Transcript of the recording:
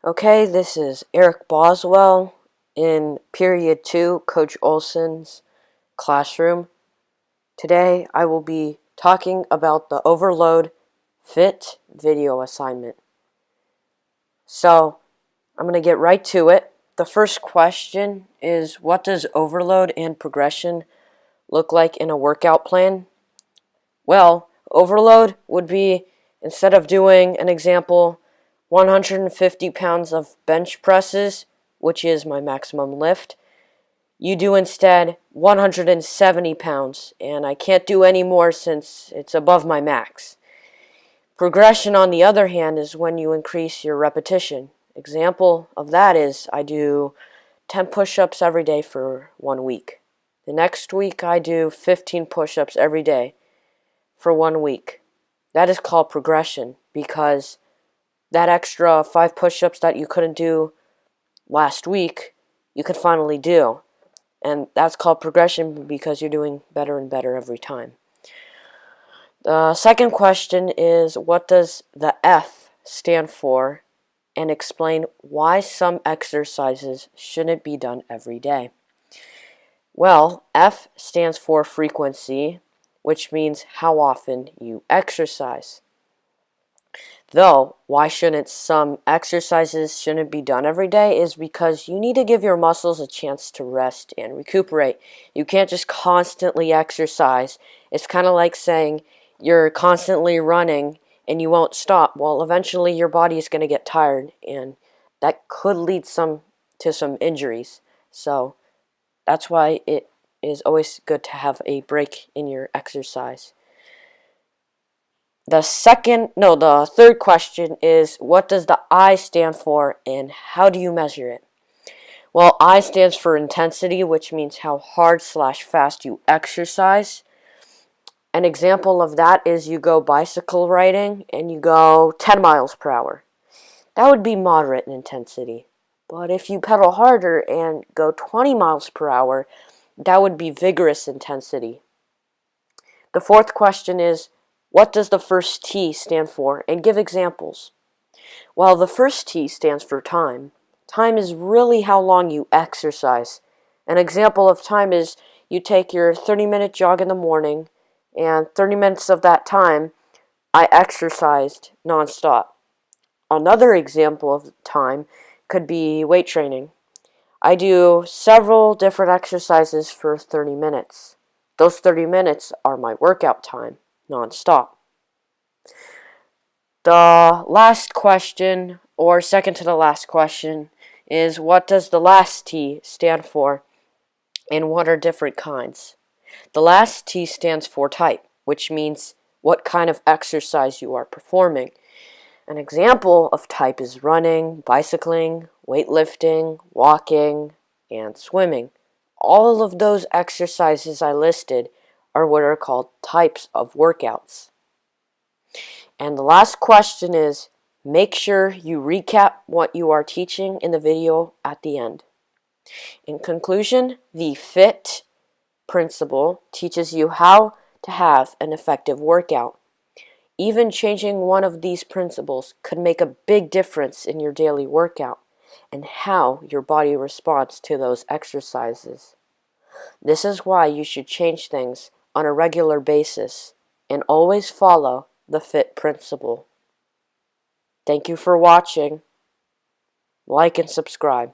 Okay, this is Eric Boswell in Period 2, Coach Olson's classroom. Today I will be talking about the Overload Fit video assignment. So I'm going to get right to it. The first question is, what does overload and progression look like in a workout plan? Well, overload would be, instead of doing an example 150 pounds of bench presses, which is my maximum lift, you do instead 170 pounds, and I can't do any more since it's above my max. Progression, on the other hand, is when you increase your repetition. Example of that is I do 10 push-ups every day for 1 week. The next week I do 15 push-ups every day for 1 week. That is called progression, because that extra 5 push-ups that you couldn't do last week, you could finally do. And that's called progression because you're doing better and better every time. The second question is, what does the F stand for? And explain why some exercises shouldn't be done every day. Well, F stands for frequency, which means how often you exercise. Though, why shouldn't some exercises shouldn't be done every day is because you need to give your muscles a chance to rest and recuperate. You can't just constantly exercise. It's kind of like saying you're constantly running and you won't stop. Well, eventually your body is going to get tired, and that could lead to some injuries. So that's why it is always good to have a break in your exercise. The third question is, what does the I stand for and how do you measure it? Well, I stands for intensity, which means how hard/fast you exercise. An example of that is you go bicycle riding and you go 10 miles per hour. That would be moderate in intensity. But if you pedal harder and go 20 miles per hour, that would be vigorous intensity. The fourth question is, what does the first T stand for? And give examples. Well, the first T stands for time. Time is really how long you exercise. An example of time is you take your 30-minute jog in the morning, and 30 minutes of that time, I exercised nonstop. Another example of time could be weight training. I do several different exercises for 30 minutes. Those 30 minutes are my workout time, nonstop. The last question, or second to the last question, is, what does the last T stand for, and what are different kinds? The last T stands for type, which means what kind of exercise you are performing. An example of type is running, bicycling, weightlifting, walking, and swimming. All of those exercises I listed are what are called types of workouts. And the last question is, make sure you recap what you are teaching in the video at the end. In conclusion, the F.I.T.T principle teaches you how to have an effective workout. Even changing one of these principles could make a big difference in your daily workout and how your body responds to those exercises. This is why you should change things on a regular basis and always follow the F.I.T.T principle. Thank you for watching. Like and subscribe.